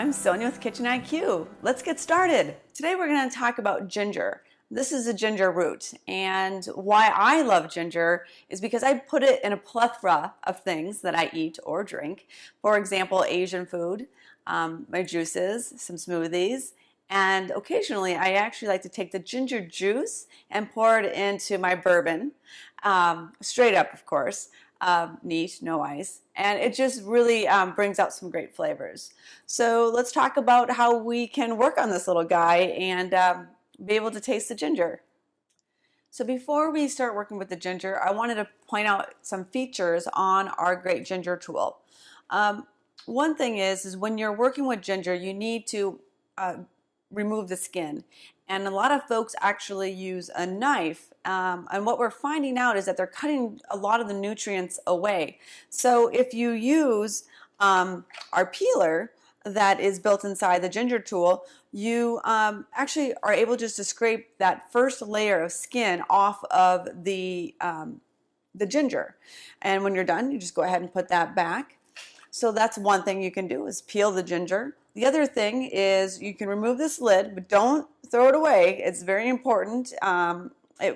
I'm Sonia with KitchenIQ. Let's get started. Today we're going to talk about ginger. This is a ginger root, and why I love ginger is because I put it in a plethora of things that I eat or drink. For example, Asian food, my juices, some smoothies, and occasionally I actually like to take the ginger juice and pour it into my bourbon, straight up of course. Neat, no ice, and it just really brings out some great flavors. So let's talk about how we can work on this little guy and be able to taste the ginger. So before we start working with the ginger, I wanted to point out some features on our Great Ginger tool. One thing is when you're working with ginger, you need to remove the skin. And a lot of folks actually use a knife, and what we're finding out is that they're cutting a lot of the nutrients away. So if you use our peeler that is built inside the ginger tool, you actually are able just to scrape that first layer of skin off of the ginger. And when you're done, you just go ahead and put that back. So that's one thing you can do, is peel the ginger. The other thing is you can remove this lid, but don't throw it away. It's very important.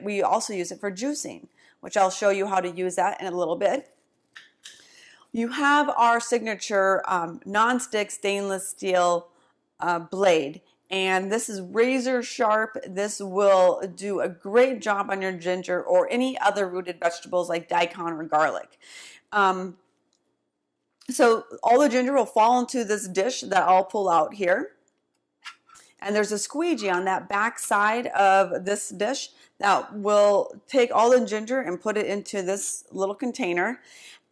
We also use it for juicing, which I'll show you how to use that in a little bit. You have our signature non-stick stainless steel blade, and this is razor sharp. This will do a great job on your ginger or any other rooted vegetables like daikon or garlic. So all the ginger will fall into this dish that I'll pull out here. And there's a squeegee on that back side of this dish that will take all the ginger and put it into this little container.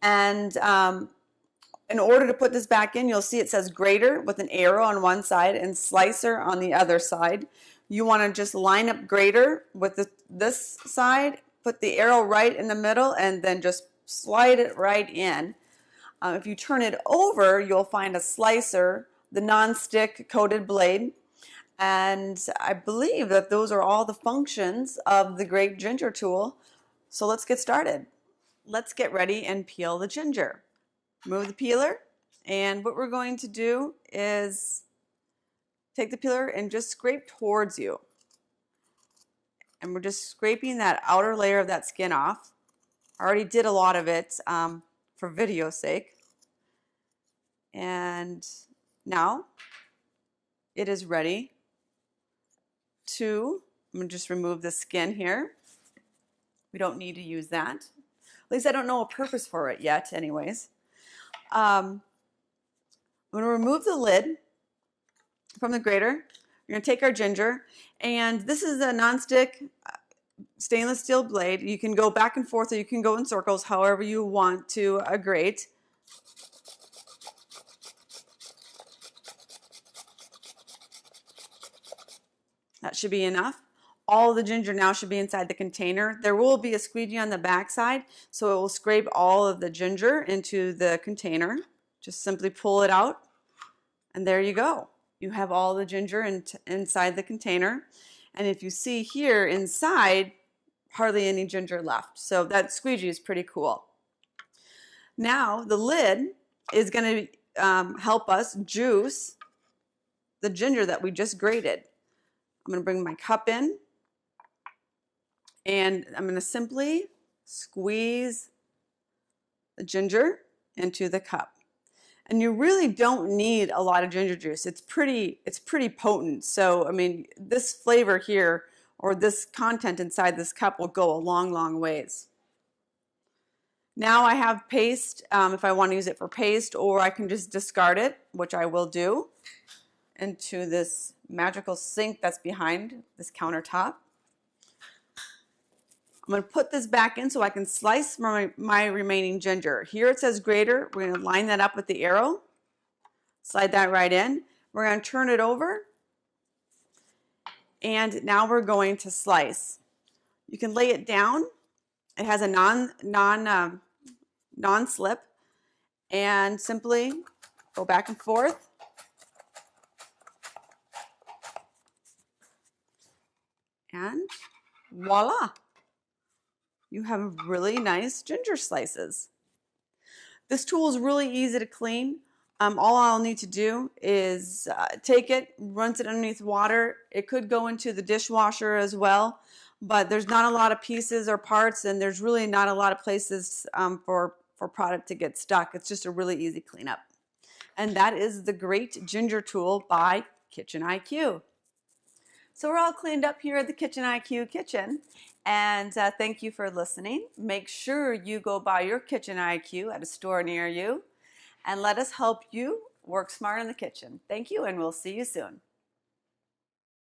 And in order to put this back in, you'll see it says grater with an arrow on one side and slicer on the other side. You want to just line up grater with this side, put the arrow right in the middle, and then just slide it right in. If you turn it over, you'll find a slicer, the non-stick coated blade, and I believe that those are all the functions of the Great Ginger tool. So let's get started. Let's get ready and peel the ginger. Move the peeler, and what we're going to do is take the peeler and just scrape towards you. And we're just scraping that outer layer of that skin off. I already did a lot of it for video's sake. And now it is ready to, I'm going to just remove the skin here. We don't need to use that. At least I don't know a purpose for it yet anyways. I'm going to remove the lid from the grater. We're going to take our ginger, and this is a non-stick stainless steel blade. You can go back and forth, or you can go in circles, however you want to grate. That should be enough. All the ginger now should be inside the container. There will be a squeegee on the back side, so it will scrape all of the ginger into the container. Just simply pull it out, and there you go. You have all the ginger inside the container. And if you see here inside, hardly any ginger left. So that squeegee is pretty cool. Now the lid is going to help us juice the ginger that we just grated. I'm going to bring my cup in, and I'm going to simply squeeze the ginger into the cup. And you really don't need a lot of ginger juice. It's pretty potent. So, I mean, this flavor here, or this content inside this cup, will go a long, long ways. Now I have paste, if I want to use it for paste, or I can just discard it, which I will do, into this magical sink that's behind this countertop. I'm going to put this back in so I can slice my remaining ginger. Here it says grater. We're going to line that up with the arrow. Slide that right in. We're going to turn it over. And now we're going to slice. You can lay it down. It has a non-slip. And simply go back and forth. And voila, you have really nice ginger slices. This tool is really easy to clean. All I'll need to do is take it, rinse it underneath water. It could go into the dishwasher as well, but there's not a lot of pieces or parts, and there's really not a lot of places for product to get stuck. It's just a really easy cleanup. And that is the Great Ginger Tool by KitchenIQ. So we're all cleaned up here at the KitchenIQ kitchen, and thank you for listening. Make sure you go buy your KitchenIQ at a store near you, and let us help you work smart in the kitchen. Thank you, and we'll see you soon.